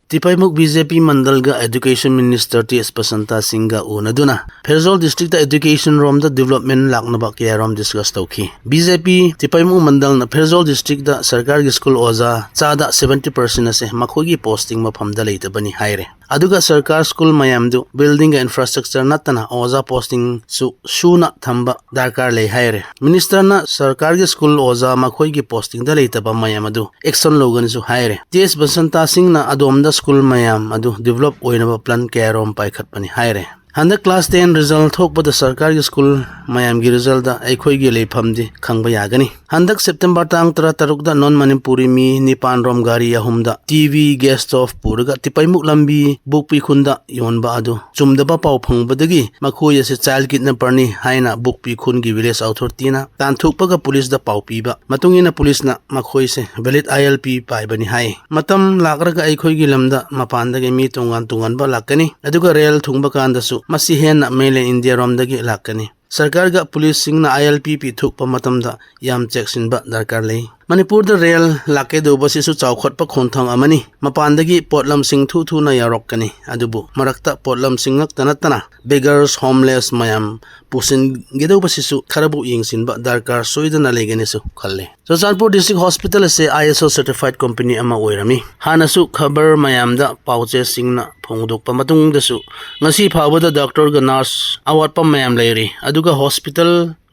Tipaimuk BJP Mandalga Education Minister T.S. Pasanta Singha Unaduna Pherzawl District Education Rom the Development Laknaba Kaya Rom discuss Tauki BJP Tipaimuk Mandal na Pherzawl District da Sarkar School Oza Chada 70% ase Makhogi posting maphamda leitabani haire Aduga Sarkar School Mayamdu Building Infrastructure Natana Oza posting su Shuna Thamba Darkar Lei haire Minister na Sarkar School Oza Makhogi posting da leitaba Mayamadu Action Logan su haire T.S. Pasanta Singha Adomda School Mayam Adu develop oinaba plan Kairom Pai Khatpani haire Handa class 10 result thokpa the Sarkar School Mayam gi result da aikhoi gi leifamdi khangba yagani Handak September tang 3 da non Manipuri mi Nipan rom gari ahumda TV gas stove purga Tipaimuk lambi bukpi khunda yonba adu chumdaba pau phangbadagi makhoi ase child kidnapper haina bukpi khun gi village authority na tan thukpaga police da pau piba matungina police na makhoi se valid ILP paibani hai matam lakraga aikhoi gi lamda mapanda ge mi tungan ba lakani aduga rail thungba kanda su masi hen mele India romdagi lakani Sarkar ga police singna ILP pi thukpa matamda yam cheksin ba darkar lei Manipur da rail lake do basi su chawkhot pa khonthang amani mapandagi potlam sing thu na yarokani adubu marakta potlam singak tanatana beggars homeless mayam pusin gedo basi su kharabu yingsin ba darkar soidana legani su khalle Churachandpur District Hospital ase ISO certified company ama oirami hanasu khabar mayam da pauche singna phongdokpa matung da su ngasi phawada doctor ga nurse awat pa mayam leiri aduga hospital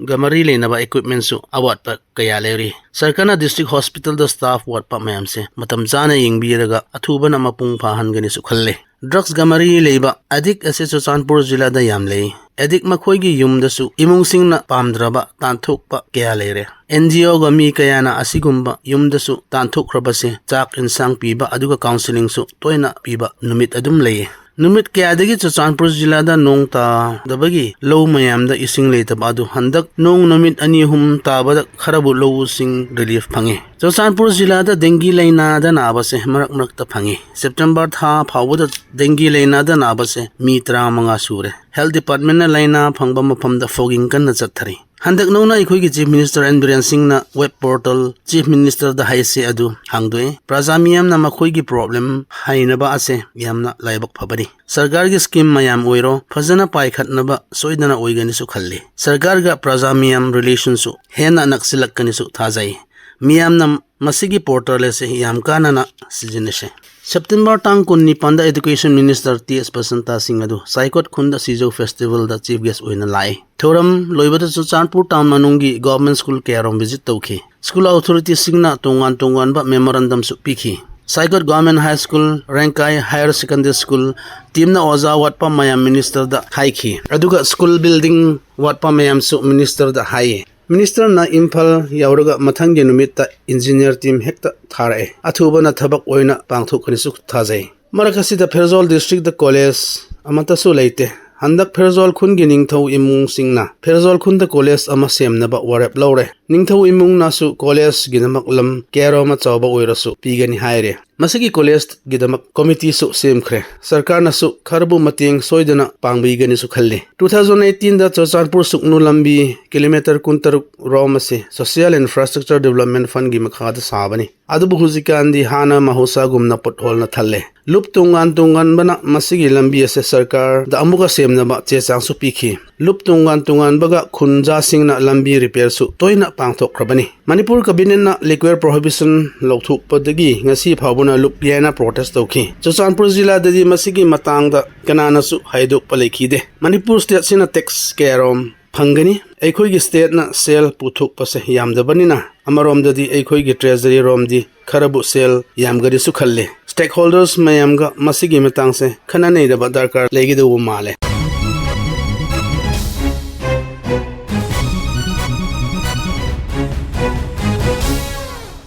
gamari lenaba equipment su awat pa kaya leiri Sarkana District Hospital da staff wat pa mayam se matam jana yingbiraga athuba na mapung phahan gani su khalle drugs gamari leiba adik ase Churachandpur jila da yam lei adik makhoi gi yum da su imung sing na pamdraba tanthuk pa kya leire NGO ga mi kaya na asigumba yum da su tanthuk raba se chak insang piba aduga counseling su toina piba numit adum lei Numit kaya dagi Churachandpur jila da nong ta dabagi low mayam da ising leitab adu handak nong numit ani hum ta bada kharabu low sing relief phange Churachandpur jila da dengue laina da nabase marak ta phange September tha phawda dengue laina da nabase mi 35 sure Health Department na laina phangba mafam da fogging kan na chathari Handak nona ikhoi gi Chief Minister N. Singh na web portal Chief Minister da haise adu hangdoi Prazamiyam na makhoi gi problem haina ba ase yamna laibak phabani Sarkar gi scheme mayam oiro phajana pai khatnaba soidana oigani su khalle Sarkar ga Prazamiyam relation su hena naksilak kani su thajai miyam na masigi portal ase yam kana na sijinese September tang kunni panda Education Minister T.S. Pasanta Singha adu Saikot Khunda Sijo Festival da chief guest oina lai Thoram loibata Churachandpur town manungi government school kairom visit tawki School authority singna tongan ba memorandum su pikhi Saikot Government High School Rankai Higher Secondary School team na oza watpa mayam minister da haiki aduga school building watpa mayam su minister da hai Minister na Imphal yauraga mathangi numita engineer team hekta tharae athuba na thabak oina pangthokani su thajai marakasi da Pherzawl district da college amata su leite handak Pherzawl khun gi ningthau imung singna Pherzawl khun da college ama semna ba warap lore ningthau imung na su college gidamak lam kero ma chawba oirasu pigani haire masagi college gidamak committee su semkhre sarkar na su kharbu mating soidana pangbi gani su khalle 2018 da Churachandpur suknu lambi kilometer kuntaruk romase social infrastructure development fund gi makha da sabani adubu hujikan di hana mahosa gumna pothol na thalle lup tungan bana masigi lambi ase sarkar da amuga semna ba che chang su pikhi lup tungan baga khunja singna lambi repair su toina pangthok krabani Manipur cabinet na liquor prohibition lokthuk padagi ngasi phawuna lup yana protest tawki Churachandpur jila dadi masigi matang da kanana su haidok palekhi de Manipur state sina tax kairom phangani aikhoi gi state na sel puthuk pase yamdabani na amarom dadi aikhoi gi treasury rom di kharabu sel yamgari su khalle stakeholders mayam ga masigi matang se khana nei da darkar legi do male